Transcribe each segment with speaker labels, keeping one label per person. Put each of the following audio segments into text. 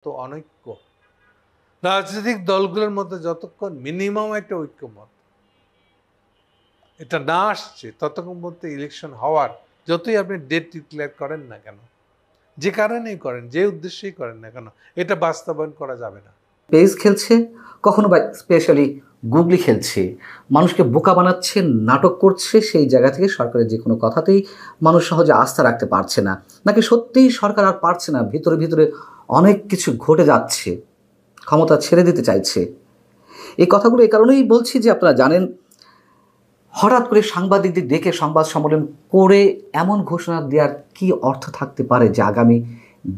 Speaker 1: তো অনৈক্য রাজনৈতিক দলগুলোর মধ্যে যতক্ষণ মিনিমাম একটা ঐক্যমত এটা না আসছে ততক্ষণ পর্যন্ত ইলেকশন হওয়ার যতই আপনি ডেট ডিক্লেয়ার করেন না কেন, যে কারণেই করেন, যে উদ্দেশ্যেই করেন না কেন, এটা বাস্তবায়ন করা যাবে না।
Speaker 2: পেজ খেলছে, কখনো বা স্পেশালি গুগলি খেলছে, মানুষকে বোকা বানাচ্ছে, নাটক করছে। সেই জায়গা থেকে সরকারের যে কোনো কথাতেই মানুষ সহজে আস্থা রাখতে পারছে না, নাকি সত্যিই সরকার আর পারছে না, ভিতরে ভিতরে অনেক কিছু ঘটে যাচ্ছে, ক্ষমতা ছেড়ে দিতে চাইছে। এই কথাগুলো এই কারণেই বলছি যে আপনারা জানেন, হঠাৎ করে সাংবাদিকদের ডেকে সংবাদ সম্মেলন করে এমন ঘোষণা দেওয়ার কি অর্থ থাকতে পারে যে আগামী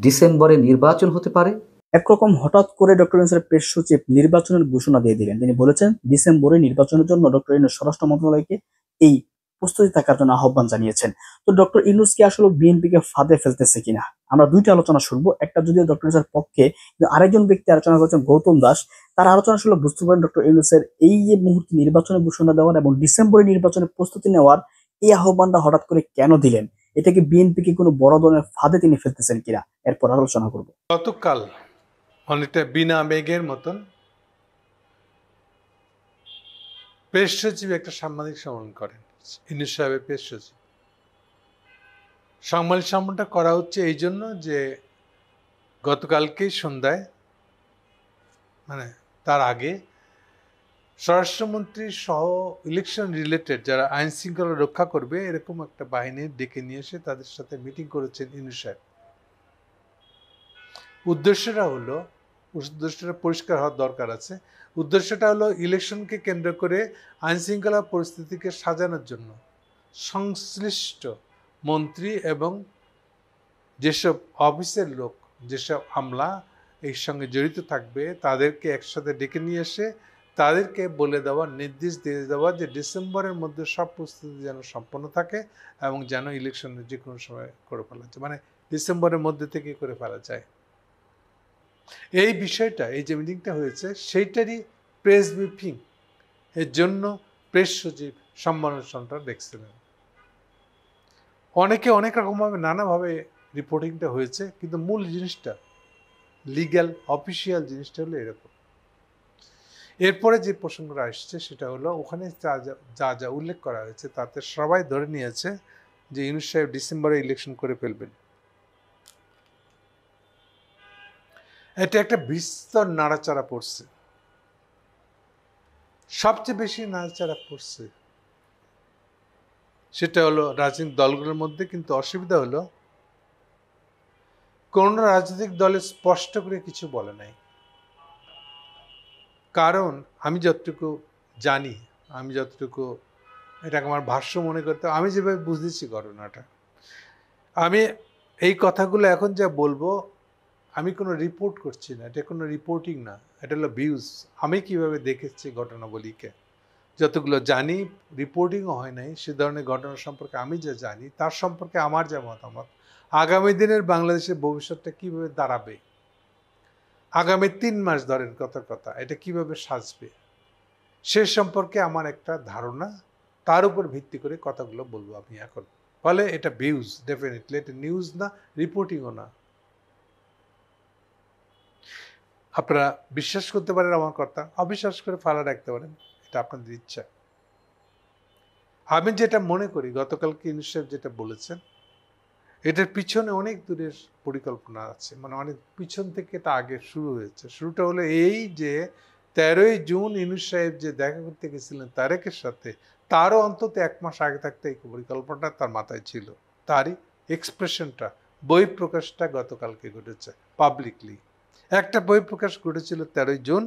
Speaker 2: ডিসেম্বরে নির্বাচন হতে পারে।
Speaker 3: একরকম হঠাৎ করে ডক্টর ইউনূসের প্রেস সচিব নির্বাচনের ঘোষণা দিয়ে দিলেন। তিনি বলেছেন ডিসেম্বরে নির্বাচনের জন্য ডক্টর ইউনূস স্বরাষ্ট্র মন্ত্রণালয়কে এই প্রস্তুতি থাকার জন্য আহ্বান জানিয়েছেন। তো ডক্টর ইউনূস কি আসলে বিএনপিকে ফাঁদে ফেলতেছে কিনা, আমরা দুইটা আলোচনা শুনবো। একটা যদিও ডক্টর ইউনূসের পক্ষে, কিন্তু আরেকজন ব্যক্তি আলোচনা করেছেন গৌতম দাস। তার আলোচনা শুনলে বুঝতে পারেন ডক্টর ইউনূসের এই যে মুহূর্তে নির্বাচনের ঘোষণা দেওয়ার এবং ডিসেম্বরে নির্বাচনের প্রস্তুতি নেওয়ার এই আহ্বানটা হঠাৎ করে কেন দিলেন, এটা কি বিএনপিকে কোনো বড় ধরনের ফাঁদে তিনি ফেলতেছেন কিনা, এরপর আলোচনা করবো।
Speaker 1: গতকাল অনেকটা বিনা মেঘের মতন প্রেস সচিব একটা সাংবাদিক সম্মেলন করেন, ইউনূস সাহেবের প্রেস সচিব। সাংবাদিক সম্মেলনটা করা হচ্ছে এই জন্য যে গতকালকেই সন্ধ্যায়, মানে তার আগে, স্বরাষ্ট্রমন্ত্রী সহ ইলেকশন রিলেটেড যারা আইন শৃঙ্খলা রক্ষা করবে এরকম একটা বাহিনী ডেকে নিয়ে এসে তাদের সাথে মিটিং করেছেন ইউনূস সাহেব। উদ্দেশ্যটা পরিষ্কার হওয়ার দরকার আছে। উদ্দেশ্যটা হলো ইলেকশনকে কেন্দ্র করে আইন শৃঙ্খলা পরিস্থিতিকে সাজানোর জন্য সংশ্লিষ্ট মন্ত্রী এবং যেসব অফিসের লোক, যেসব আমলা এর সঙ্গে জড়িত থাকবে তাদেরকে একসাথে ডেকে নিয়ে এসে তাদেরকে বলে দেওয়া, নির্দেশ দিয়ে দেওয়া যে ডিসেম্বরের মধ্যে সব প্রস্তুতি যেন সম্পন্ন থাকে এবং যেন ইলেকশনের যে কোনো সময় করে ফেলা যায়, মানে ডিসেম্বরের মধ্যে থেকে করে ফেলা যায়। এই বিষয়টা, এই যে মিটিংটা হয়েছে সেইটারই প্রেস ব্রিফিং এর জন্য প্রেস সচিব সম্মেলনটা দেখছিলেন। অনেকে অনেক রকমভাবে নানাভাবে রিপোর্টিংটা হয়েছে, কিন্তু মূল জিনিসটা, লিগ্যাল অফিসিয়াল জিনিসটা হলো এরকম। এরপরে যে প্রসঙ্গটা আসছে সেটা হলো ওখানে যা যা উল্লেখ করা হয়েছে তাতে সবাই ধরে নিয়েছে যে ইউনূস সাহেব ডিসেম্বরে ইলেকশন করে ফেলবেন। এটা একটা বিস্তর নাড়াচাড়া পড়ছে, সবচেয়ে বেশি নাড়াচাড়া পড়ছে সেটা হলো রাজনৈতিক দলগুলোর মধ্যে। কিন্তু অসুবিধা হলো কোন রাজনৈতিক দলে স্পষ্ট করে কিছু বলে নাই। কারণ আমি যতটুকু জানি, আমি যতটুকু এটাকে আমার ভাষ্য মনে করতে, আমি যেভাবে বুঝতেছি ঘটনাটা, আমি এই কথাগুলো এখন যা বলবো আমি কোনো রিপোর্ট করছি না, এটা কোনো রিপোর্টিং না, এটা হলো ভিউজ। আমি কিভাবে দেখেছি ঘটনাবলীকে, যতগুলো জানি, রিপোর্টিংও হয় নাই সে ধরনের ঘটনা সম্পর্কে আমি যা জানি তার সম্পর্কে আমার যা মতামত, আগামী দিনের বাংলাদেশের ভবিষ্যৎটা কীভাবে দাঁড়াবে, আগামী 3 মাস ধরেন কথা এটা কিভাবে সাজবে সে সম্পর্কে আমার একটা ধারণা, তার উপর ভিত্তি করে কথাগুলো বলবো আমি এখন। ফলে এটা ভিউজ, ডেফিনেটলি এটা নিউজ না, রিপোর্টিংও না। আপনারা বিশ্বাস করতে পারেন আমার কথা, অবিশ্বাস করে ফালা রাখতে পারেন, এটা আপনাদের ইচ্ছা। আমি যেটা মনে করি গতকালকে ইউনূস সাহেব যেটা বলেছেন এটার পিছনে অনেক দূরের পরিকল্পনা আছে, মানে অনেক পিছন থেকে এটা আগে শুরু হয়েছে। শুরুটা হলো এই যে 13ই জুন ইউনূস সাহেব যে দেখা করতে গেছিলেন তারেকের সাথে, তারও অন্তত 1 মাস আগে থাকতে এই পরিকল্পনাটা তার মাথায় ছিল। তারই এক্সপ্রেশনটা, বই প্রকাশটা গতকালকে ঘটেছে পাবলিকলি। একটা বই প্রকাশ ঘটেছিল 13ই জুন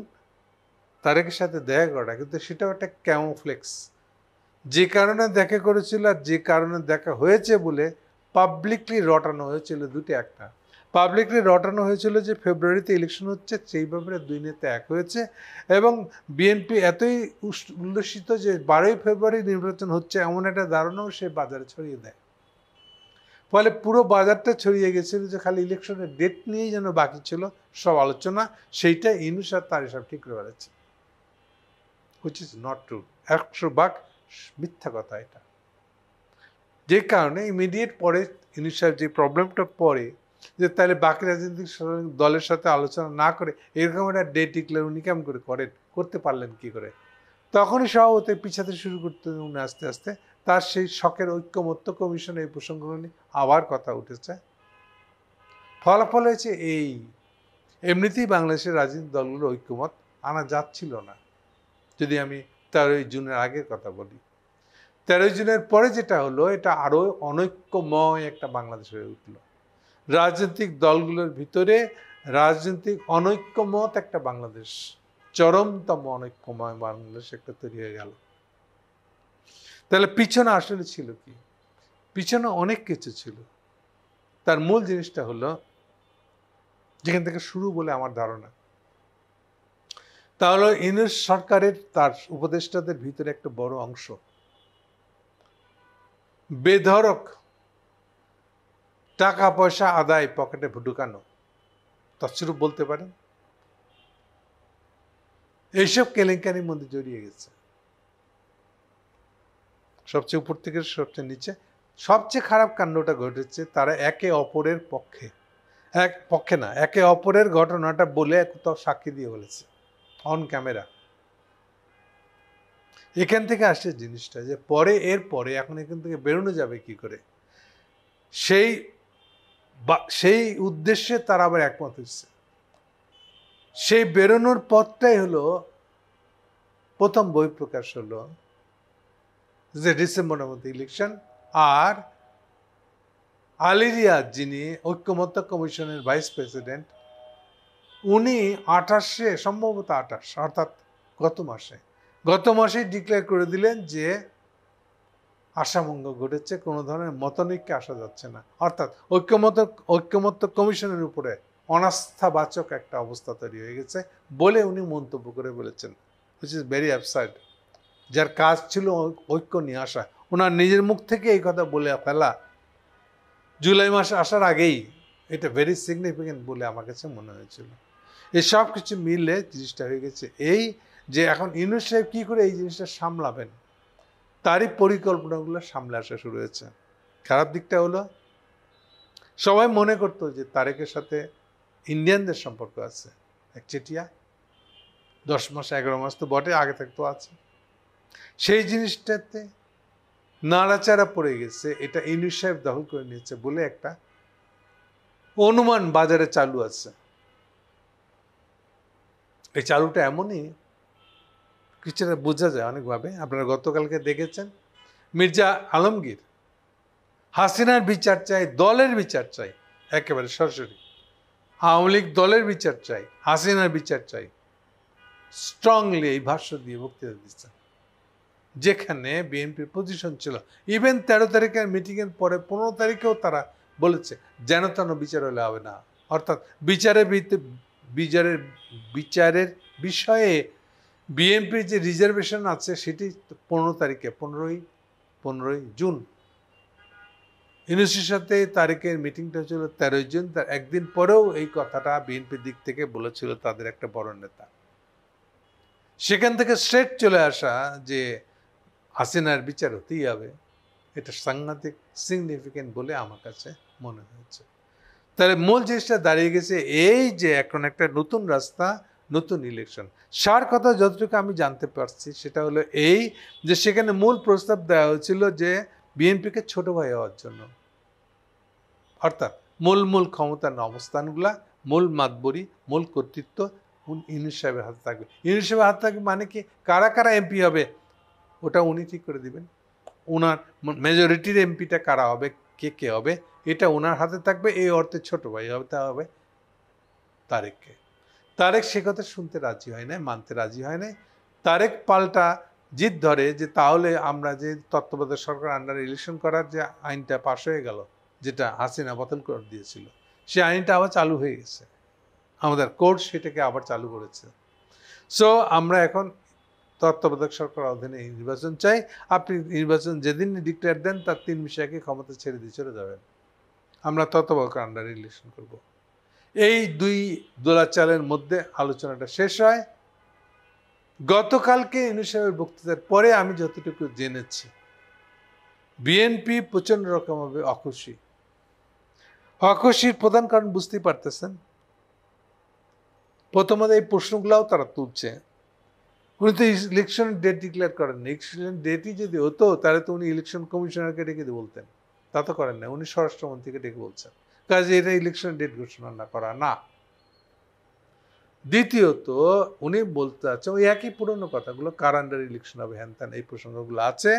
Speaker 1: তারেকের সাথে দেখা করা, কিন্তু সেটাও একটা ক্যামোফ্লেক্স। যে কারণে দেখা করেছিল আর যে কারণে দেখা হয়েছে বলে পাবলিকলি রটানো হয়েছিল দুটো। একটা পাবলিকলি রটানো হয়েছিল যে ফেব্রুয়ারিতে ইলেকশন হচ্ছে, সেই ব্যাপারে দুই নেতা এক হয়েছে এবং বিএনপি এতই উল্লসিত যে 12ই ফেব্রুয়ারি নির্বাচন হচ্ছে এমন একটা ধারণাও সে বাজারে ছড়িয়ে দেয়। ফলে পুরো বাজারটা ছড়িয়ে গেছিল যে খালি ইলেকশনের ডেট নিয়েই যেন বাকি ছিল সব আলোচনা, সেইটা ইউনূস আর তার সব ঠিক করে বেড়াচ্ছে, হুইচ ইজ নট ট্রু। 100% মিথ্যা কথা এটা। যে কারণে ইমিডিয়েট পরে ইউনূস সাহেব যে প্রবলেমটা পরে যে তাহলে বাকি রাজনৈতিক দলের সাথে আলোচনা না করে এরকম একটা ডেট ডিক্লেয়ার উনি কেমন করে করতে পারলেন কি করে? তখনই সভাপতি পিছাতে শুরু করতে উনি আস্তে আস্তে তার সেই শখের ঐক্যমত্য কমিশন এই প্রসঙ্গগুলো নিয়ে আবার কথা উঠেছে। ফলাফল হয়েছে এই, এমনিতেই বাংলাদেশের রাজনৈতিক দলগুলোর ঐক্যমত আনা যাচ্ছিল না। যদি আমি 13ই জুনের আগের কথা বলি, 13ই জুনের পরে যেটা হলো, এটা আরো অনৈক্যময় একটা বাংলাদেশ হয়ে উঠলো। রাজনৈতিক দলগুলোর ভিতরে রাজনৈতিক অনৈক্যমত একটা বাংলাদেশ, চরমতম অনৈক্যময় বাংলাদেশ একটা তৈরি হয়ে গেল। তাহলে পিছনে আসলে ছিল কি? পিছনে অনেক কিছু ছিল। তার মূল জিনিসটা হলো, যেখান থেকে শুরু বলে আমার ধারণা, তাহলে ইউনূস সরকারের তার উপদেষ্টাদের ভিতরে একটা বড় অংশ বেধড়ক টাকা পয়সা আদায় পকেটে ঢুকানো, তৎস্বরূপ বলতে পারেন, এইসব কেলেঙ্কারির মধ্যে জড়িয়ে গেছে। সবচেয়ে উপর থেকে সবচেয়ে নিচে সবচেয়ে খারাপ কাণ্ডটা ঘটেছে, তারা একে অপরের একে অপরের ঘটনাটা বলে কোথাও সাক্ষী দিয়ে বলেছে অন ক্যামেরা। এখান থেকে আসছে জিনিসটা যে এর পরে এখন এখান থেকে বেরোনো যাবে কি করে, সেই উদ্দেশ্যে তারা আবার একমত হচ্ছে। সেই বেরোনোর পথটাই হলো, প্রথম বই প্রকাশ হলো যে ডিসেম্বরের মধ্যে ইলেকশন, আর আলী রিয়াদ যিনি ঐক্যমত্য কমিশনের ভাইস প্রেসিডেন্ট, উনি 28 সম্ভবত 28 অর্থাৎ গত মাসে ডিক্লেয়ার করে দিলেন যে আশাভঙ্গ ঘটেছে, কোনো ধরনের মতানৈক্যে আসা যাচ্ছে না, অর্থাৎ ঐক্যমত্য কমিশনের উপরে অনাস্থাবাচক একটা অবস্থা তৈরি হয়ে গেছে বলে উনি মন্তব্য করে বলেছেন, হুইচ ইজ ভেরি অ্যাবসার্ড। যার কাজ ছিল ঐক্য নিয়ে আসা, ওনার নিজের মুখ থেকে এই কথা বলে ফেলা জুলাই মাসে আসার আগেই, এটা ভেরি সিগনিফিকেন্ট বলে আমার কাছে মনে হয়েছিল। এই সব কিছু মিললে জিনিসটা হয়ে গেছে এই যে এখন ইউনূস সাহেব কী করে এই জিনিসটা সামলাবেন, তারই পরিকল্পনাগুলো সামলে আসা শুরু হয়েছে। খারাপ দিকটা হলো, সবাই মনে করতো যে তারেকের সাথে ইন্ডিয়ানদের সম্পর্ক আছে একচেটিয়া, 10 মাস 11 মাস তো বটে, আগে থাকতো আছে, সেই জিনিসটাতে নাড়াচাড়া পড়ে গেছে। এটা ইউনূস সাহেব দখল করে নিয়েছে বলে একটা অনুমান বাজারে চালু আছে। এই চালুটা এমনই কিছুটা বোঝা যায় অনেকভাবে। আপনারা গতকালকে দেখেছেন মির্জা আলমগীর হাসিনার বিচার চাই, দলের বিচার চাই, একেবারে সরাসরি আওয়ামী লীগ দলের বিচার চাই, হাসিনার বিচার চাই, স্ট্রংলি এই ভাষ্য দিয়ে বক্তৃতা দিচ্ছেন, যেখানে বিএনপির পজিশন ছিল। ইভেন 13 তারিখের মিটিংয়ের পরে 15 তারিখেও তারা বলেছে যেন তেন বিচার হলে হবে না, অর্থাৎ বিচারের বিষয়ে বিএনপির যে রিজার্ভেশন আছে সেটি 15 তারিখে 15ই জুন ইউনূসের সাথে তারেকের মিটিংটা ছিল 13ই জুন। তার একদিন পরেও এই কথাটা বিএনপির দিক থেকে বলেছিল তাদের একটা বড় নেতা। সেখান থেকে স্ট্রেট চলে আসা যে হাসিনার বিচার হতেই হবে, এটা সাংঘাতিক সিগনিফিকেন্ট বলে আমার কাছে মনে হয়েছে। তাহলে মূল জিনিসটা দাঁড়িয়ে গেছে এই যে এখন একটা নতুন রাস্তা, নতুন ইলেকশন। সার কথা যতটুকু আমি জানতে পারছি সেটা হলো এই যে সেখানে মূল প্রস্তাব দেওয়া হয়েছিল যে বিএনপিকে ছোট ভাই হওয়ার জন্য, অর্থাৎ মূল ক্ষমতার অবস্থানগুলা, মূল মাতবরি, মূল কর্তৃত্ব ইউনূস সাহেবের হাতে থাকবে। ইউনূস সাহেবের হাতে থাকবে মানে কি, কারা কারা এমপি হবে ওটা উনি ঠিক করে দিবেন, ওনার মেজরিটির এমপিটা কারা হবে, কে হবে, এটা ওনার হাতে থাকবে। এই অর্থে ছোট ভাই হবে তারেককে। তারেক সে কথা শুনতে রাজি হয় না, মানতে রাজি হয় না। তারেক পাল্টা জিদ ধরে যে তাহলে আমরা যে তত্ত্বাবধায়ক সরকার আন্ডারে ইলেকশন করার যে আইনটা পাশ হয়ে গেল, যেটা হাসিনা বাতিল করে দিয়েছিল, সে আইনটা আবার চালু হয়ে গেছে, আমাদের কোর্ট সেটাকে আবার চালু করেছে। সো আমরা এখন তত্ত্বাবধায়ক সরকার অধীনে নির্বাচন চাই। আপনি নির্বাচন যেদিন ডিক্লেয়ার দেন তার 3 মাস আগে ক্ষমতা ছেড়ে দিয়ে চলে যাবেন, আমরা তত্ত্বাবধায়ক আন্ডারে ইলেকশন করব। এই দুই দোলাচালের মধ্যে আলোচনাটা শেষ হয়। গতকালকে ইউনূস সাহেবের বক্তৃতার পরে আমি যতটুকু জেনেছি, বিএনপি প্রচণ্ড রকমভাবে অখুশি। অখুশির প্রধান কারণ বুঝতেই পারতেছেন। প্রথমত এই প্রশ্নগুলাও তারা তুলছে, উনি তো ইলেকশন ডেট ডিক্লেয়ার করেন না। ইলেকশন ডেটই যদি হতো তাহলে তো উনি ইলেকশন কমিশনারকে ডেকে বলতেন, তা তো করেন না। উনি স্বরাষ্ট্রমন্ত্রীকে ডেকে বলছেন, কাজে এটা ইলেকশন ডেট ঘোষণা না করা না। দ্বিতীয়ত উনি বলতে চাচ্ছেন ওই একই পুরনো কথাগুলো, কার আন্ডার ইলেকশন হবে, হ্যান ত্যান, এই প্রসঙ্গগুলো আছে।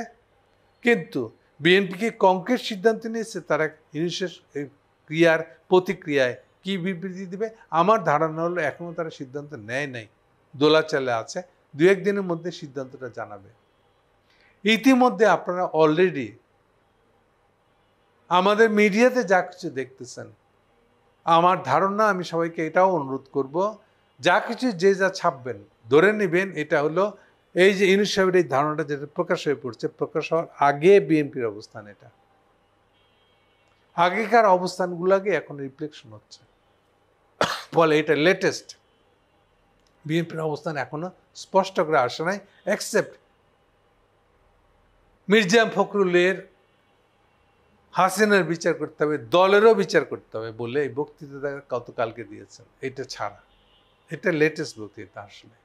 Speaker 1: কিন্তু বিএনপিকে কংক্রিট সিদ্ধান্ত নিয়েছে তারা ইনিশিয়াল ক্রিয়ার প্রতিক্রিয়ায় কি বিবৃতি দিবে। আমার ধারণা হলো এখনো তারা সিদ্ধান্ত নেয় নাই, দোলাচালে আছে, 2-1 দিনের মধ্যে সিদ্ধান্তটা জানাবে। ইতিমধ্যে আপনারা অলরেডি আমাদের মিডিয়াতে যা কিছু দেখতেছেন, আমার ধারণা, আমি সবাইকে এটাও অনুরোধ করব, যা কিছু যে যা ছাপবেন ধরে নেবেন এটা হলো এই যে ইউনূস সাহেবের এই ধারণাটা যেটা প্রকাশ হয়ে পড়ছে, প্রকাশ হওয়ার আগে বিএনপির অবস্থান, এটা আগেকার অবস্থানগুলোকে এখন রিফ্লেকশন হচ্ছে, ফলে এটা লেটেস্ট। বিএনপির অবস্থান এখনো স্পষ্ট করে আসে নাই, এক্সেপ্ট মির্জা ফখরুলের হাসিনার বিচার করতে হবে, দলেরও বিচার করতে হবে বলে এই বক্তৃতা গতকালকে দিয়েছেন, এটা ছাড়া এটা লেটেস্ট বক্তৃতা আসলে।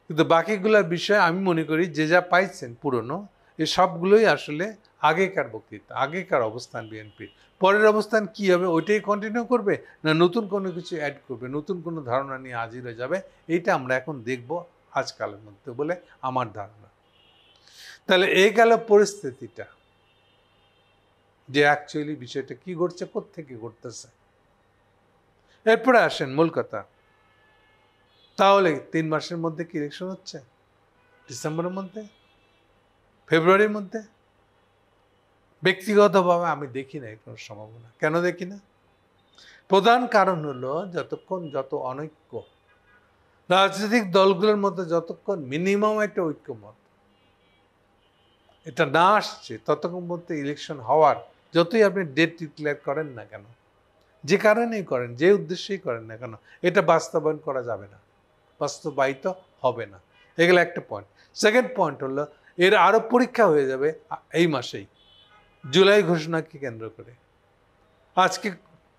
Speaker 1: কিন্তু বাকিগুলোর বিষয়ে আমি মনে করি যে যা পাইছেন পুরনো, এই সবগুলোই আসলে আগেকার বক্তৃতা, আগেকার অবস্থান বিএনপির। পরের অবস্থান কি হবে, ওইটাই কন্টিনিউ করবে না নতুন কোনো কিছু অ্যাড করবে, নতুন কোনো ধারণা নিয়ে হাজির হয়ে যাবে, এইটা আমরা এখন দেখব আজকালের মধ্যে বলে আমার ধারণা। তাহলে এই গেল পরিস্থিতিটা, যে অ্যাকচুয়ালি বিষয়টা কি ঘটছে, কোত্থেকে ঘটতেছে। এরপরে আসেন মূল কথা, তাহলে 3 মাসের মধ্যে কি ইলেকশন হচ্ছে? ডিসেম্বরের মধ্যে, ফেব্রুয়ারির মধ্যে? ব্যক্তিগতভাবে আমি দেখি না কোনো সম্ভাবনা। কেন দেখি না? প্রধান কারণ হলো যতক্ষণ যত অনৈক্য, রাজনৈতিক দলগুলোর মধ্যে যতক্ষণ মিনিমাম একটা ঐক্যমত এটা না আসছে, ততক্ষণ মধ্যে ইলেকশন হওয়ার, যতই আপনি ডেট ডিক্লেয়ার করেন না কেন, যে কারণেই করেন, যে উদ্দেশ্যেই করেন না কেন, এটা বাস্তবায়ন করা যাবে না, বাস্তবায়িত হবে না। এগুলো একটা পয়েন্ট। সেকেন্ড পয়েন্ট হলো এর আরও পরীক্ষা হয়ে যাবে এই মাসেই, জুলাই ঘোষণাকে কেন্দ্র করে। আজকে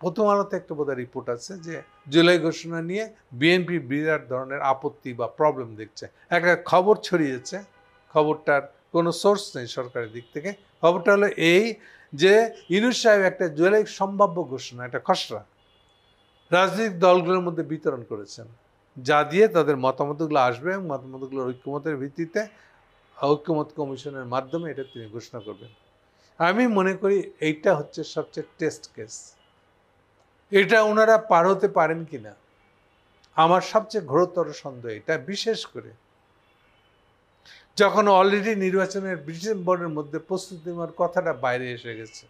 Speaker 1: প্রথম আলোতে একটা বোধহয় রিপোর্ট আছে যে জুলাই ঘোষণা নিয়ে বিএনপি বিরাট ধরনের আপত্তি বা প্রবলেম দেখছে। একটা খবর ছড়িয়েছে, খবরটার কোনো সোর্স নেই সরকারের দিক থেকে। খবরটা হলো এই যে ইউনূস সাহেব একটা জুলাই সম্ভাব্য ঘোষণা, একটা খসড়া রাজনৈতিক দলগুলোর মধ্যে বিতরণ করেছেন, যা দিয়ে তাদের মতামতগুলো আসবে এবং মতামতগুলোর ঐক্যমতের ভিত্তিতে ঐক্যমত কমিশনের মাধ্যমে এটা তিনি ঘোষণা করবেন। আমি মনে করি এইটা হচ্ছে সবচেয়ে টেস্ট কেস। এটা ওনারা পার হতে পারেন কিনা আমার সবচেয়ে ঘোরতর সন্দেহ এটা, বিশেষ করে যখন অলরেডি নির্বাচনের ডিসেম্বরের মধ্যে প্রস্তুতি নেওয়ার কথাটা বাইরে এসে গেছে।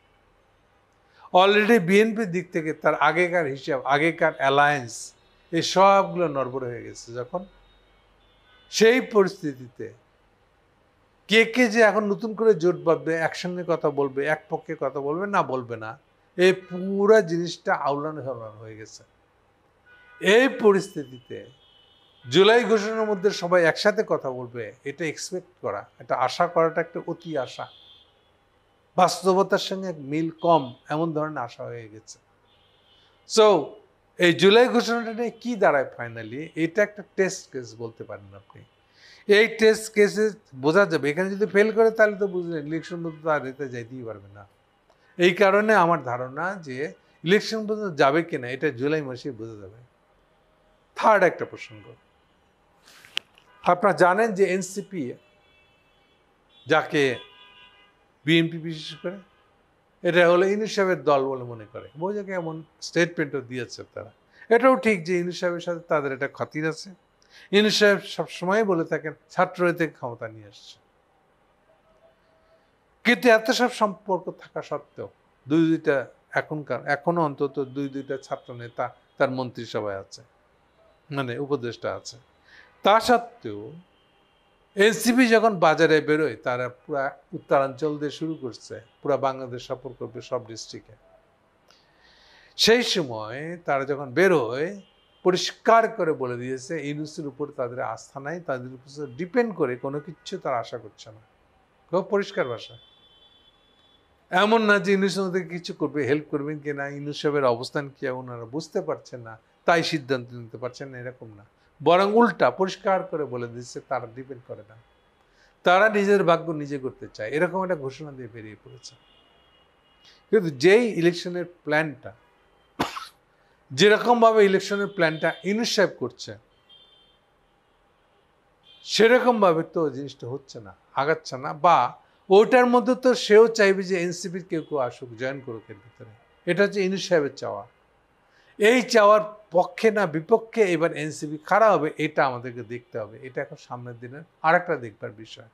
Speaker 1: অলরেডি বিএনপির দিক থেকে তার আগেকার হিসাব, আগেকার অ্যালায়েন্স, এই সবগুলো নড়বড় হয়ে গেছে। যখন সেই পরিস্থিতিতে কে কে যে এখন নতুন করে জোট বাঁধবে, একসঙ্গে কথা বলবে, এক পক্ষে কথা বলবে না, বলবে না, এই পুরো জিনিসটা আউলানো ঝাউলানো হয়ে গেছে। এই পরিস্থিতিতে জুলাই ঘোষণার মধ্যে সবাই একসাথে কথা বলবে, এটা এক্সপেক্ট করা, এটা আশা করাটা একটা অতি আশা, বাস্তবতার সঙ্গে মিল কম, এমন ধরনের আশা হয়ে গেছে। সো এই জুলাই ঘোষণাটা নিয়ে কী দাঁড়ায় ফাইনালি, এটা একটা টেস্ট কেস বলতে পারেন আপনি। এই টেস্ট কেসে বোঝা যাবে, এখানে যদি ফেল করে তাহলে তো বুঝলেন ইলেকশন পর্যন্ত আর এতে যাইতেই পারবে না। এই কারণে আমার ধারণা যে ইলেকশন পর্যন্ত যাবে কিনা এটা জুলাই মাসেই বোঝা যাবে। থার্ড একটা প্রসঙ্গ, আপনারা জানেন যে এনসিপি, যাকে বিএনপি বিশেষ করে, এটা হলো ইউনূস সাহেবের দল বলে মনে করে, বোঝাকে এমন স্টেটমেন্টও দিয়েছে তারা। এটাও ঠিক যে ইউনূস সাহেবের সাথে তাদের একটা খাতির আছে। ইউনূস সাহেব সবসময় বলে থাকেন ছাত্ররা থেকে ক্ষমতা নিয়ে আসছে, কিন্তু এত সব সম্পর্ক থাকা সত্ত্বেও দুইটা এখনো অন্তত দুইটা ছাত্র নেতা তার মন্ত্রিসভায় আছে, মানে উপদেষ্টা আছে। তা সত্ত্বেও এনসিপি যখন বাজারে বেরোয়, তারা পুরা উত্তরাঞ্চল দিয়ে শুরু করছে, পুরা বাংলাদেশ সফর করবে সব ডিস্ট্রিক্টে। সেই সময় তারা যখন বেরোয় পরিষ্কার করে বলে দিয়েছে ইউনূসের উপর তাদের আস্থা নাই, তাদের উপর ডিপেন্ড করে কোনো কিছু তারা আশা করছে না, খুব পরিষ্কার ভাষা। এমন না যে ইউনুস ওদের কিছু করবে, হেল্প করবেন কি না, ইউনুস সাহেবের অবস্থান কি ওনারা বুঝতে পারছেন না তাই সিদ্ধান্ত নিতে পারছেন না, এরকম না। বরং উল্টা পরিষ্কার করে বলে দিচ্ছে তারা ডিপেন্ড করে না, তারা নিজের ভাগ্য নিজে করতে চায়, এরকম একটা ঘোষণা দিয়ে বেরিয়ে পড়েছে। কিন্তু যেই ইলেকশনের প্ল্যানটা, যেরকমভাবে ইলেকশনের প্ল্যানটা ইউনুস সাহেব করছে, সেরকমভাবে তো জিনিসটা হচ্ছে না, আগাচ্ছে না। বা ওটার মধ্যে তো সেও চাইবে যে এনসিপির কেউ কেউ আসুক, জয়েন করুক এর ভিতরে। এটা হচ্ছে ইউনুস সাহেবের চাওয়া। এই চাওয়ার পক্ষে না বিপক্ষে এবার এনসিপি খাড়া হবে, এটা আমাদেরকে দেখতে হবে। এটা এখন সামনের দিনের আর একটা দেখবার বিষয়।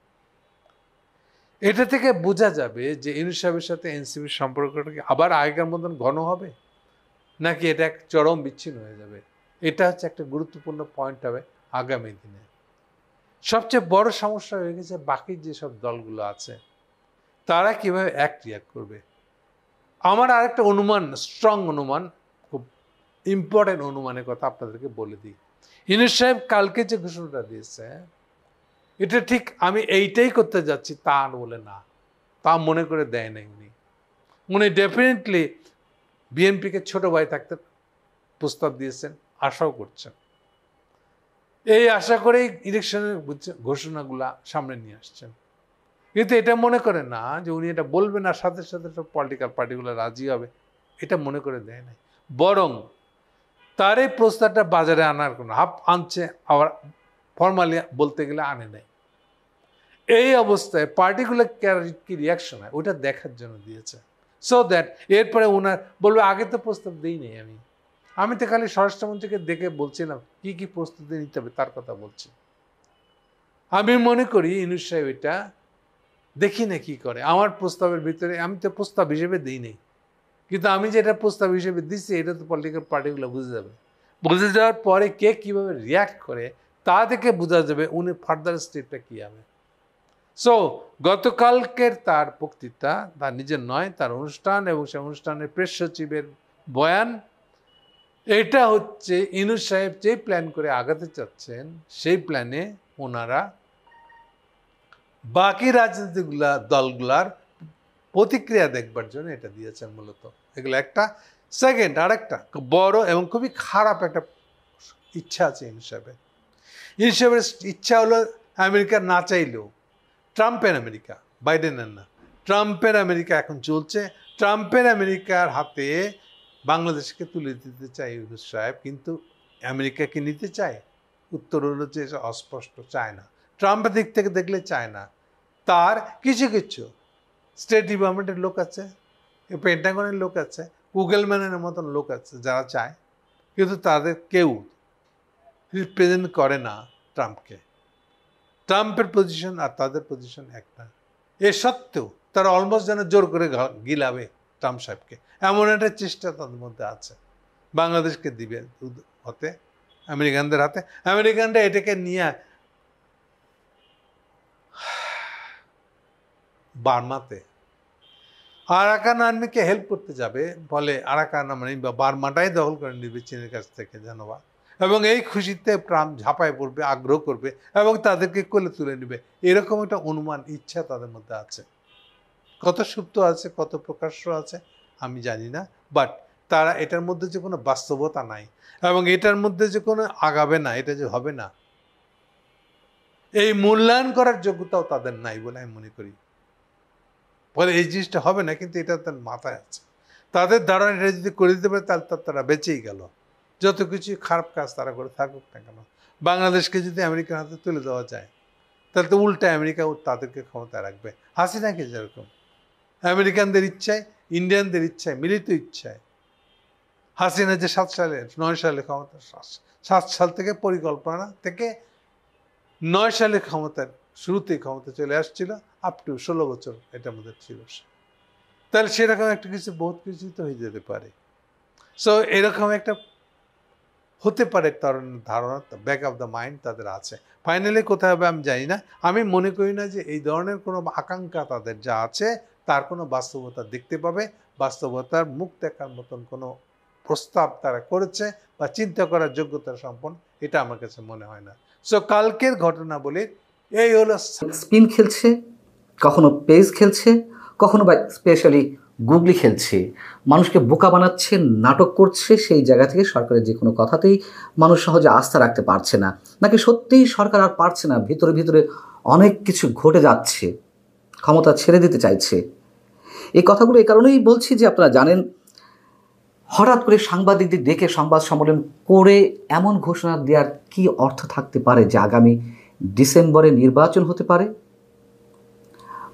Speaker 1: এটা থেকে বোঝা যাবে যে ইউনুস সাহেবের সাথে এনসিপির সম্পর্কটা কি আবার আগেকার মতন ঘন হবে, নাকি এটা এক চরম বিচ্ছিন্ন হয়ে যাবে। এটা হচ্ছে একটা গুরুত্বপূর্ণ পয়েন্ট হবে আগামী দিনে। সবচেয়ে বড় সমস্যা হয়ে গেছে বাকি যেসব দলগুলো আছে তারা কিভাবে রিয়াক্ট করবে। আমার আরেকটা অনুমান, স্ট্রং অনুমান, খুব ইম্পর্টেন্ট অনুমানের কথা আপনাদেরকে বলে দিই। ইউনুস সাহেব কালকে যে ঘোষণাটা দিয়েছে, এটা ঠিক আমি এইটাই করতে যাচ্ছি তা বলে না, তা মনে করে দেয় নাই। উনি ডেফিনেটলি বিএনপিকে ছোট ভাই থাকতে প্রস্তাব দিয়েছেন, আশাও করছেন। এই আশা করেই ইলেকশনের ঘোষণাগুলা সামনে নিয়ে আসছেন। কিন্তু এটা মনে করে না যে উনি এটা বলবেন আর সাথে সাথে সব পলিটিক্যাল পার্টিগুলো রাজি হবে, এটা মনে করে দেয় নাই। বরং তার এই প্রস্তাবটা বাজারে আনার কোনো আনছে, আবার ফর্মালি বলতে গেলে আনে নাই। এই অবস্থায় পার্টিকুলার কি রিয়াকশন হয় ওটা দেখার জন্য দিয়েছে, সো দ্যাট এরপরে ওনার বলবে আগে তো প্রস্তাব দিই নেই আমি তো খালি স্বরাষ্ট্রমন্ত্রীকে দেখে বলছিলাম কি কি প্রস্তুতি নিতে হবে তার কথা বলছি। আমি মনে করি ইউনুস সাহেব এটা দেখি না কি করে। আমার প্রস্তাবের ভিতরে আমি তো প্রস্তাব হিসেবে দিই নেই, কিন্তু আমি যেটা প্রস্তাব হিসেবে দিচ্ছি এটা তো পলিটিক্যাল পার্টিগুলো বুঝে যাবে। বুঝে যাওয়ার পরে কে কীভাবে রিয়াক্ট করে তা থেকে বোঝা যাবে উনি ফার্দার স্টেপটা কী হবে। সো গতকালকের তার বক্তৃতা, তার নিজের নয়, তার অনুষ্ঠান এবং সেই অনুষ্ঠানের প্রেস সচিবের বয়ান, এটা হচ্ছে ইউনুস সাহেব যে প্ল্যান করে আগাতে চাচ্ছেন সেই প্ল্যানে ওনারা বাকি রাজনৈতিক দলগুলার প্রতিক্রিয়া দেখবার জন্য এটা দিয়েছেন মূলত। এগুলো একটা। সেকেন্ড, আরেকটা বড় এবং খুবই খারাপ একটা ইচ্ছা আছে ইউনুস সাহেবের। ইউনুস সাহেবের ইচ্ছা হলো আমেরিকা না চাইলেও ট্রাম্পের আমেরিকা, বাইডেনের না, ট্রাম্পের আমেরিকা এখন চলছে। ট্রাম্পের আমেরিকার হাতে বাংলাদেশকে তুলে দিতে চায় ইউনুস সাহেব, কিন্তু আমেরিকা কি নিতে চায়? উত্তর হলো যে অস্পষ্ট, চায় না। ট্রাম্পের দিক থেকে দেখলে চায় না। তার কিছু কিছু স্টেট ডিপার্টমেন্টের লোক আছে, পেন্টাগনের লোক আছে, কুগেলম্যানের মতন লোক আছে যারা চায়, কিন্তু তাদের কেউ রিপ্রেজেন্ট করে না ট্রাম্পকে। ট্রাম্পের পজিশন আর তাদের পজিশন একটা। এ সত্ত্বেও তারা অলমোস্ট যেন জোর করে গিলাবে ট্রাম্প সাহেবকে, এমন একটা চেষ্টা তাদের মধ্যে আছে। বাংলাদেশকে দিবে হতে আমেরিকানদের হাতে। আমেরিকানরা এটাকে নিয়ে বার্মাতে আরাকান আর্মিকে হেল্প করতে যাবে, বলে আরাকান মানে বার্মাটাই দখল করে নেবে চীনের কাছ থেকে জানোবা, এবং এই খুশিতে ট্রাম্প ঝাঁপায় পড়বে, আগ্রহ করবে এবং তাদেরকে কোলে তুলে নেবে, এরকম একটা অনুমান, ইচ্ছা তাদের মধ্যে আছে। কত সুপ্ত আছে, কত প্রকাশ্য আছে আমি জানি না, বাট তারা এটার মধ্যে যে কোনো বাস্তবতা নাই এবং এটার মধ্যে যে কোনো আগাবে না, এটা যে হবে না এই মূল্যায়ন করার যোগ্যতাও তাদের নাই বলে আমি মনে করি। বলে এই জিনিসটা হবে না, কিন্তু এটা তার মাথায় আছে। তাদের ধারণা এটা যদি করে দিতে পারে তাহলে তারা বেঁচেই গেল। যত কিছু খারাপ কাজ তারা করে থাকুক না কেন, বাংলাদেশকে যদি আমেরিকার হাতে তুলে দেওয়া যায় তাহলে তো উল্টা আমেরিকা তাদেরকে ক্ষমতায় রাখবে। হাসিনাকে যেরকম আমেরিকানদের ইচ্ছায়, ইন্ডিয়ানদের ইচ্ছায়, মিলিত ইচ্ছায় হাসিনা যে 9 সালে ক্ষমতা, 7 সাল থেকে পরিকল্পনা থেকে 9 সালে ক্ষমতার শুরুতেই ক্ষমতা চলে আসছিল, আপ টু 16 বছর এটার মধ্যে ছিল। তাহলে সেরকম একটা কিছু, বহুত কিছু তো হয়ে যেতে পারে। সো এরকম একটা হতে পারে ধারণা, ব্যাক অফ দ্য মাইন্ড তাদের আছে। ফাইনালি কোথায় হবে আমি জানি না। আমি মনে করি না যে এই ধরনের কোনো আকাঙ্ক্ষা তাদের যা আছে তার কোনো বাস্তবতা দেখতে পাবে। বাস্তবতার মুখ দেখার মতন কোনো প্রস্তাব তারা করেছে বা চিন্তা করার যোগ্যতা সম্পন্ন, এটা আমার কাছে মনে হয় না। সো কালকের ঘটনা বলে এই হলো,
Speaker 2: স্পিন খেলছে, কখনো পেস খেলছে, কখনো বা স্পেশালি গুগলি খেলছে, মানুষকে বোকা বানাচ্ছে, নাটক করছে, সেই জায়গা থেকে সরকারের যে কোনো কথাতেই মানুষ সহজে আস্থা রাখতে পারছে না, নাকি সত্যিই সরকার আর পারছে না, ভিতরে ভিতরে অনেক কিছু ঘটে যাচ্ছে, ক্ষমতা ছেড়ে দিতে চাইছে। এই কথাগুলো এই কারণেই বলছি যে আপনারা জানেন, হঠাৎ করে সাংবাদিকদের ডেকে সংবাদ সম্মেলন করে এমন ঘোষণা দেওয়ার কি অর্থ থাকতে পারে যে আগামী ডিসেম্বরে নির্বাচন হতে পারে।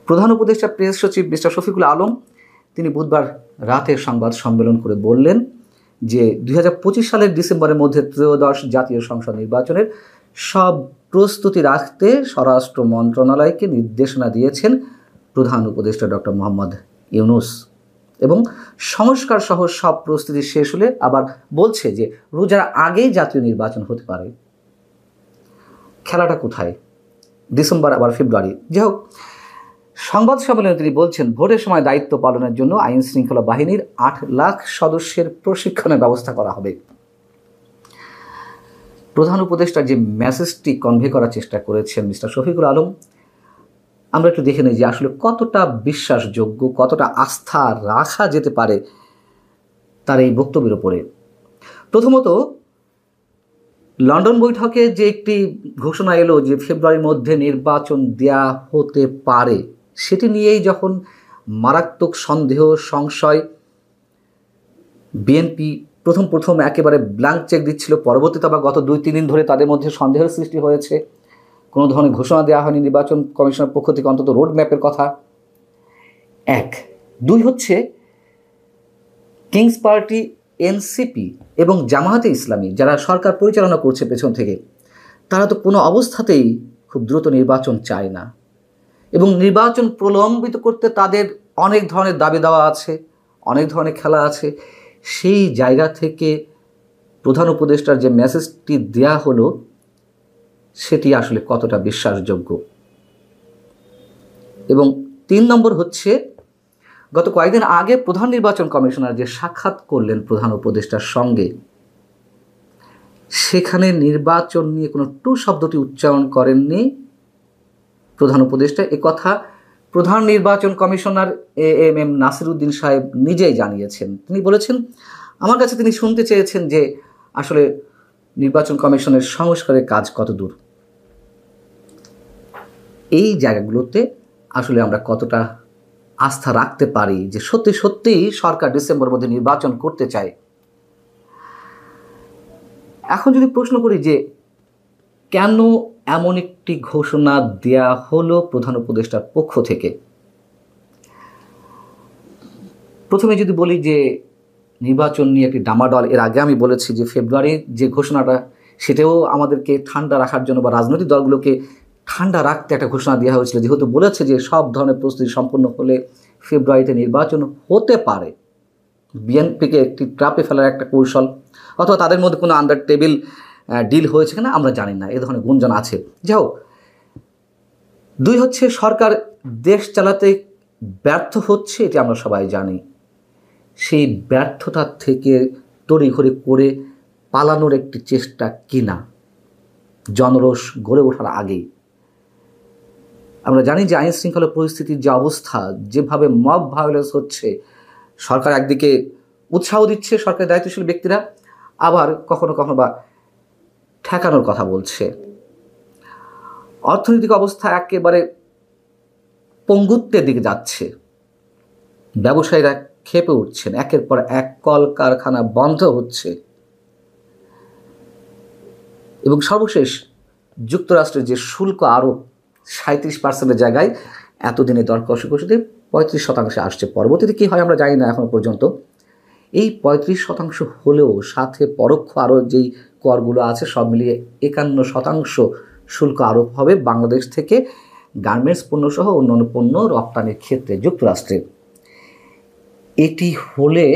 Speaker 2: প্রধান উপদেষ্টা প্রেস সচিব মিস্টার শফিকুল আলম তিনি বুধবার রাতে সংবাদ সম্মেলন করে বললেন যে 2025 সালের ডিসেম্বরের মধ্যে ত্রয়োদশ জাতীয় সংসদ নির্বাচনের সব প্রস্তুতি রাখতে স্বরাষ্ট্র মন্ত্রণালয়কে নির্দেশনা দিয়েছেন প্রধান উপদেষ্টা ডক্টর মোহাম্মদ ইউনূস, এবং সংস্কার সহ সব প্রস্তুতি শেষ হলে আবার বলছে যে রোজার আগেই জাতীয় নির্বাচন হতে পারে। খেলাটা কোথায়? ডিসেম্বর আবার ফেব্রুয়ারি? যাই হোক, সংবাদ সম্মেলনে তিনি বলছেন ভোটের সময় দায়িত্ব পালনের জন্য আইন শৃঙ্খলা বাহিনীর 8 লাখ সদস্যের প্রশিক্ষণের ব্যবস্থা করা হবে। প্রধান উপদেষ্টা যে মেসেজটি কনভে করার চেষ্টা করেছেন মিস্টার শফিকুল আলম, আমরা একটু দেখে নিই যে আসলে কতটা বিশ্বাসযোগ্য, কতটা আস্থা রাখা যেতে পারে তার এই বক্তব্যের উপরে। প্রথমত, লন্ডন বৈঠকে যে একটি ঘোষণা এলো যে ফেব্রুয়ারির মধ্যে নির্বাচন দেয়া হতে পারে, সেটি নিয়েই যখন মারাত্মক সন্দেহ, সংশয়, বিএনপি প্রথম একেবারে ব্ল্যাঙ্ক চেক দিচ্ছিল, পরবর্তীতে আবার গত 2-3 দিন ধরে তাদের মধ্যে সন্দেহের সৃষ্টি হয়েছে, কোনো ধরনের ঘোষণা দেওয়া হয়নি নির্বাচন কমিশনের পক্ষ থেকে, অন্তত রোড ম্যাপের কথা। 1, 2 হচ্ছে কিংস পার্টি, এনসিপি এবং জামায়াতে ইসলামী যারা সরকার পরিচালনা করছে পেছন থেকে, তারা তো কোনো অবস্থাতেই খুব দ্রুত নির্বাচন চায় না, এবং নির্বাচন প্রলম্বিত করতে তাদের অনেক ধরনের দাবি দেওয়া আছে, অনেক ধরনের খেলা আছে। সেই জায়গা থেকে প্রধান উপদেষ্টার যে মেসেজটি দেয়া হলো সেটি আসলে কতটা বিশ্বাসযোগ্য। এবং 3 নম্বর হচ্ছে, গত কয়েকদিন আগে প্রধান নির্বাচন কমিশনার যে সাক্ষাৎ করলেন প্রধান উপদেষ্টার সঙ্গে, সেখানে নির্বাচন নিয়ে কোনো টু শব্দটি উচ্চারণ করেননি প্রধান উপদেষ্টা। কথা প্রধান নির্বাচন কমিশনার AMM নাসিরউদ্দিন সাহেব নিজেই জানিয়েছেন। তিনি বলেছেন, আমার কাছে তিনি শুনতে চেয়েছেন যে আসলে নির্বাচন কমিশনের সংস্কারের কাজ কত দূর। এই জায়গাগুলোতে আসলে আমরা কতটা আস্থা রাখতে পারি যে সত্যি সত্যিই সরকার ডিসেম্বরের মধ্যে নির্বাচন করতে চায়। এখন যদি প্রশ্ন করি যে কেন এমন একটি ঘোষণা দেয়া হলো প্রধান উপদেষ্টার পক্ষ থেকে, প্রথমে যদি বলি যে নির্বাচন নিয়ে একটি ডামাডল, এর আগে আমি বলেছি যে ফেব্রুয়ারির যে ঘোষণাটা, সেটাও আমাদেরকে ঠান্ডা রাখার জন্য বা রাজনৈতিক দলগুলোকে ঠান্ডা রাখতে একটা ঘোষণা দেওয়া হয়েছিল, যেহেতু বলেছে যে সব ধরনের প্রস্তুতি সম্পন্ন হলে ফেব্রুয়ারিতে নির্বাচন হতে পারে। বিএনপিকে একটি ট্রাপে ফেলার একটা কৌশল, অথবা তাদের মধ্যে কোনো আন্ডার টেবিল ডিল হয়েছে কিনা আমরা জানি না, এ ধরনের গুঞ্জন আছে। যাও, 2 হচ্ছে সরকার দেশ চালাতে ব্যর্থ হচ্ছে, এটি আমরা সবাই জানি। সেই ব্যর্থতা থেকে তড়িঘড়ি করে পালানোর একটি চেষ্টা কিনা জনরোষ গড়ে ওঠার আগেই। আমরা জানি যে আইন শৃঙ্খলা পরিস্থিতির যে অবস্থা, যেভাবে মব ভায়োলেন্স হচ্ছে, সরকার একদিকে উৎসাহ দিচ্ছে সরকারের দায়িত্বশীল ব্যক্তিরা, আবার কখনো কখনো বা ঠেকানোর কথা বলছে। অর্থনৈতিক অবস্থা একেবারে পঙ্গুত্বের দিকে যাচ্ছে, ব্যবসায়ীরা ক্ষেপে উঠছেন, একের পর এক কলকারখানা বন্ধ হচ্ছে, এবং সর্বশেষ যুক্তরাষ্ট্রের যে শুল্ক আরোপ 37% জায়গায় এতদিনে দর কষাকষিতে 35% আসছে। পরবর্তীতে কী হয় আমরা জানি না এখনো পর্যন্ত। এই 35% হলেও সাথে পরোক্ষ আরও যেই করগুলো আছে সব মিলিয়ে 51% শুল্ক আরোপ হবে বাংলাদেশ থেকে গার্মেন্টস পণ্য সহ অন্যান্য পণ্য রপ্তানির ক্ষেত্রে যুক্তরাষ্ট্রে। এটি হলে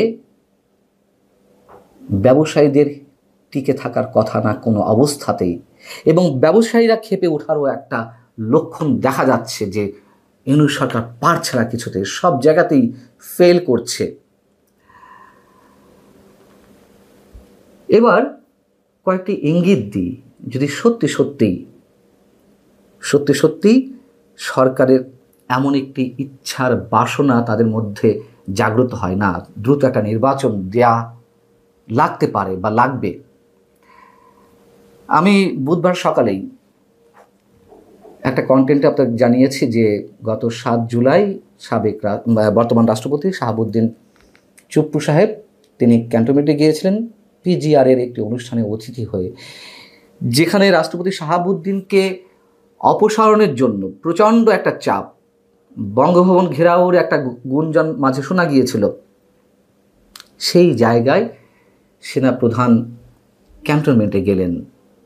Speaker 2: ব্যবসায়ীদের টিকে থাকার কথা না কোনো অবস্থাতেই, এবং ব্যবসায়ীরা ক্ষেপে ওঠারও একটা লক্ষণ দেখা যাচ্ছে যে ইউনূস সরকার পারছে না কিছুতে, সব জায়গাতেই ফেল করছে। এবার কয়েকটি ইঙ্গিত দিই, যদি সত্যি সত্যি সরকারের এমন একটি ইচ্ছার বাসনা তাদের মধ্যে জাগ্রত হয় না। দ্রুত একটা নির্বাচন দেয়া লাগতে পারে বা লাগবে। আমি বুধবার সকালেই একটা কন্টেন্টে আপনাকে জানিয়েছি যে গত 7 জুলাই বর্তমান রাষ্ট্রপতি শাহাবুদ্দিন চুপ্পু সাহেব তিনি ক্যান্টনমেন্টে গিয়েছিলেন PGR এর একটি অনুষ্ঠানে অতিথি হয়ে, যেখানে রাষ্ট্রপতি শাহাবুদ্দিনকে অপসারণের জন্য প্রচণ্ড একটা চাপ, বঙ্গভবন ঘেরাওর একটা গুঞ্জন মাঝে শোনা গিয়েছিল। সেই জায়গায় সেনাপ্রধান ক্যান্টনমেন্টে গেলেন।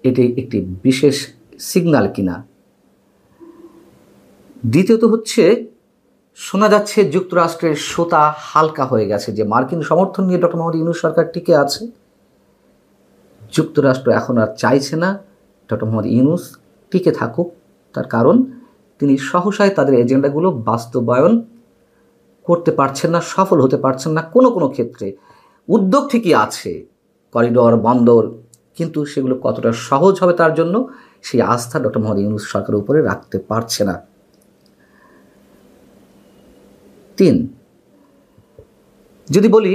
Speaker 2: এটি একটি বিশেষ সিগন্যাল কিনা। দ্বিতীয়ত হচ্ছে, শোনা যাচ্ছে যুক্তরাষ্ট্রের সুতা হালকা হয়ে গেছে, যে মার্কিন সমর্থন নিয়ে ডক্টর মোহাম্মদ ইউনূস সরকার টিকে আছে। যুক্তরাষ্ট্র এখন আর চাইছে না ডক্টর মোহাম্মদ ইউনূস টিকে থাকুক। তার কারণ তিনি সহসায় তাদের এজেন্ডাগুলো বাস্তবায়ন করতে পারছেন না, সফল হতে পারছেন না। কোনো কোনো ক্ষেত্রে উদ্যোগ ঠিকই আছে, করিডোর, বন্দর, কিন্তু সেগুলো কতটা সহজ হবে তার জন্য সেই আস্থা ডক্টর মোহাম্মদ ইউনূস সরকারের উপরে রাখতে পারছে না। 3, যদি বলি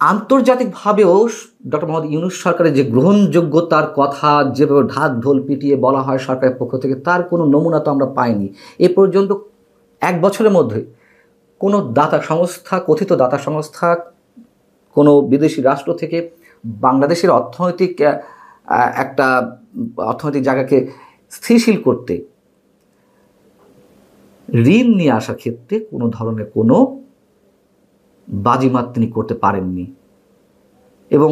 Speaker 2: আন্তর্জাতিকভাবেও ডক্টর মোহাম্মদ ইউনূস সরকারের যে গ্রহণযোগ্যতার কথা যেভাবে ঢাক ঢোল পিটিয়ে বলা হয় সরকারের পক্ষ থেকে, তার কোনো নমুনা তো আমরা পাইনি এ পর্যন্ত। 1 বছরের মধ্যে কোনো দাতা সংস্থা, কথিত দাতা সংস্থা, কোনো বিদেশি রাষ্ট্র থেকে বাংলাদেশের অর্থনৈতিক জায়গাকে স্থিতিশীল করতে, ঋণ নিয়ে আসার ক্ষেত্রে কোনো ধরনের কোনো বাজিমাত তিনি করতে পারেননি। এবং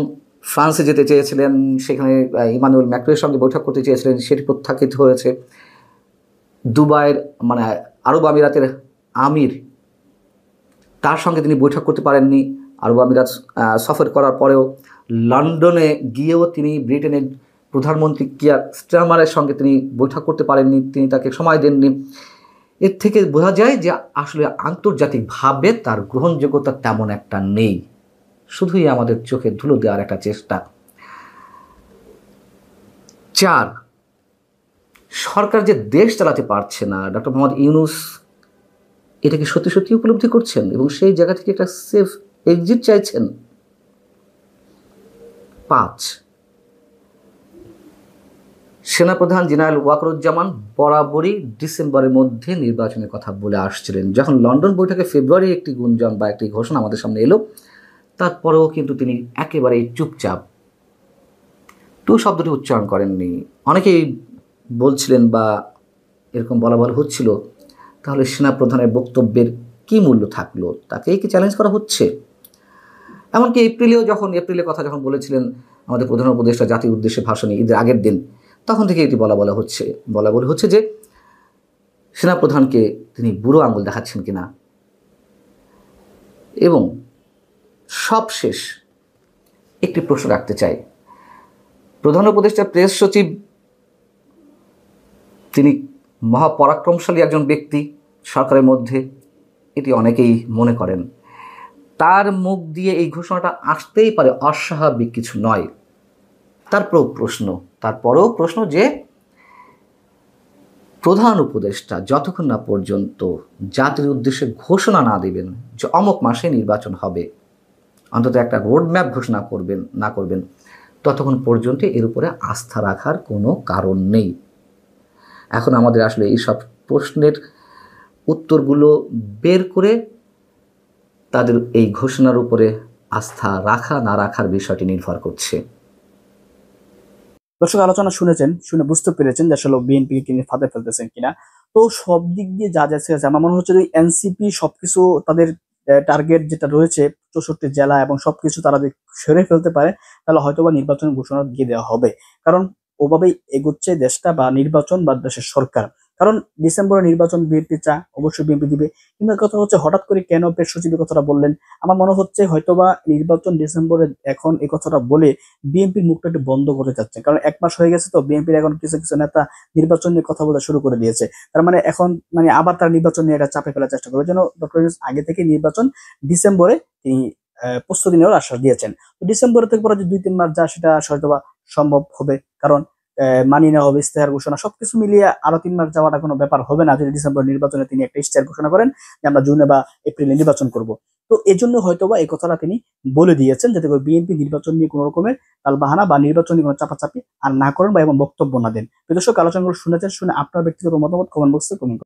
Speaker 2: ফ্রান্সে যেতে চেয়েছিলেন, সেখানে ইমানুয়েল ম্যাক্রোর সঙ্গে বৈঠক করতে চেয়েছিলেন, সেটি প্রত্যাখ্যাত হয়েছে। দুবাইয়ের আরব আমিরাতের আমির, তার সঙ্গে তিনি বৈঠক করতে পারেননি। আরব আমিরাত সফর করার পরেও লন্ডনে গিয়েও তিনি ব্রিটেনের প্রধানমন্ত্রী কিয়ার স্টারমারের সঙ্গে তিনি বৈঠক করতে পারেননি, তিনি তাকে সময় দেননি। এর থেকে বোঝা যায় যে আসলে আন্তর্জাতিকভাবে তার গ্রহণযোগ্যতা তেমন একটা নেই, শুধুই আমাদের চোখে ধুলো দেওয়ার একটা চেষ্টা। 4, সরকার যে দেশ চালাতে পারছে না, ডক্টর মোহাম্মদ ইউনূস এটাকে সত্যি সত্যি উপলব্ধি করছেন এবং সেই জায়গা থেকে একটা সেফ এক্সিট চাইছেন। 5, সেনাপ্রধান জেনারেল ওয়াকারুজ্জামান বরাবরই ডিসেম্বরের মধ্যে নির্বাচনের কথা বলে আসছিলেন। যখন লন্ডন বৈঠকে ফেব্রুয়ারি একটি গুঞ্জন বা একটি ঘোষণা আমাদের সামনে এলো, তারপরেও কিন্তু তিনি একেবারেই চুপচাপ, টু শব্দটি উচ্চারণ করেননি। অনেকেই বলছিলেন বা এরকম বলা হচ্ছিল, তাহলে সেনাপ্রধানের বক্তব্যের কি মূল্য থাকলো? তাকেই কি চ্যালেঞ্জ করা হচ্ছে? এমনকি এপ্রিলের কথা যখন বলেছিলেন আমাদের প্রধান উপদেষ্টা জাতির উদ্দেশ্যে ভাষণে ঈদের আগের দিন, তখন থেকে এটি বলা হচ্ছে যে সেনাপ্রধানকে তিনি বুড়ো আঙুল দেখাচ্ছেন কিনা। এবং সবশেষ একটি প্রশ্ন রাখতে চাই, প্রধান উপদেষ্টা প্রেস সচিব তিনি মহাপরাক্রমশালী একজন ব্যক্তি সরকারের মধ্যে, এটি অনেকেই মনে করেন। তার মুখ দিয়ে এই ঘোষণাটা আসতেই পারে, অস্বাভাবিক কিছু নয়। তারপরেও প্রশ্ন যে প্রধান উপদেষ্টা যতক্ষণ না পর্যন্ত জাতির উদ্দেশ্যে ঘোষণা না দেবেন যে অমুক মাসে নির্বাচন হবে, অন্তত একটা রোডম্যাপ ঘোষণা না করবেন, ততক্ষণ পর্যন্ত এর উপরে আস্থা রাখার কোনো কারণ নেই। এখন আমাদের আসলে এইসব প্রশ্নের উত্তরগুলো বের করে তাদের এই ঘোষণার উপরে আস্থা রাখা না রাখার বিষয়টি নির্ভর করছে।
Speaker 3: দর্শক, আলোচনা শুনে বুঝতে পেরেছেন যে আসলে বিএনপিকে তিনি ফাঁদে ফেলতেছেন কিনা। তো সব দিক দিয়ে যা যাচ্ছে, আমার মনে হচ্ছে যে এনসিপি সবকিছু তাদের টার্গেট যেটা রয়েছে 64 জেলা এবং সবকিছু তারা সেরে ফেলতে পারে, তাহলে হয়তোবা নির্বাচনের ঘোষণা দিয়ে দেওয়া হবে। কারণ ওভাবেই এগোচ্ছে দেশটা বা নির্বাচন বা দেশের সরকার। কারণ ডিসেম্বরে নির্বাচন বিএনপি অবশ্যই বিএনপি দিবে, কিন্তু কথা হচ্ছে হঠাৎ করে কেন প্রেস সচিবের কথাটা বললেন? আমার মনে হচ্ছে হয়তোবা নির্বাচন ডিসেম্বরে এখন এই কথাটা বলে বিএনপির মুখটা একটু বন্ধ করে যাচ্ছে। কারণ 1 মাস হয়ে গেছে, তো বিএনপির এখন কিছু কিছু নেতা নির্বাচন নিয়ে কথা বলা শুরু করে দিয়েছে। তার মানে এখন আবার তারা নির্বাচন নিয়ে এটা চাপে ফেলার চেষ্টা করবে। যেন ডক্টর ইউনূস আগে থেকে নির্বাচন ডিসেম্বরে তিনি প্রস্তুতি নেওয়ার আশ্বাস দিয়েছেন। তো ডিসেম্বরের থেকে পরে যে 2-3 মাস যা, সেটা হয়তোবা সম্ভব হবে। কারণ মানিয়ে নেওয়া হবে, ইশতেহার ঘোষণা সবকিছু মিলিয়ে আরো 3 মাস যাওয়াটা কোনো ব্যাপার হবে না যদি ডিসেম্বর নির্বাচনে তিনি একটা ইশতেহার ঘোষণা করেন যে আমরা জুনে বা এপ্রিলে নির্বাচন করব। তো এজন্য হয়তোবা এই কথাটা তিনি বলে দিয়েছেন যাতে করে বিএনপি নির্বাচন নিয়ে কোনো রকমের তালবাহানা বা নির্বাচন নিয়ে কোনো চাপাচাপি আর না করেন বা এমন বক্তব্য না দেন। প্রিয় দর্শক, আলোচনাগুলো শুনেছেন, শুনে আপনার ব্যক্তিগত মতামত কমেন্ট বক্সে কমেন্ট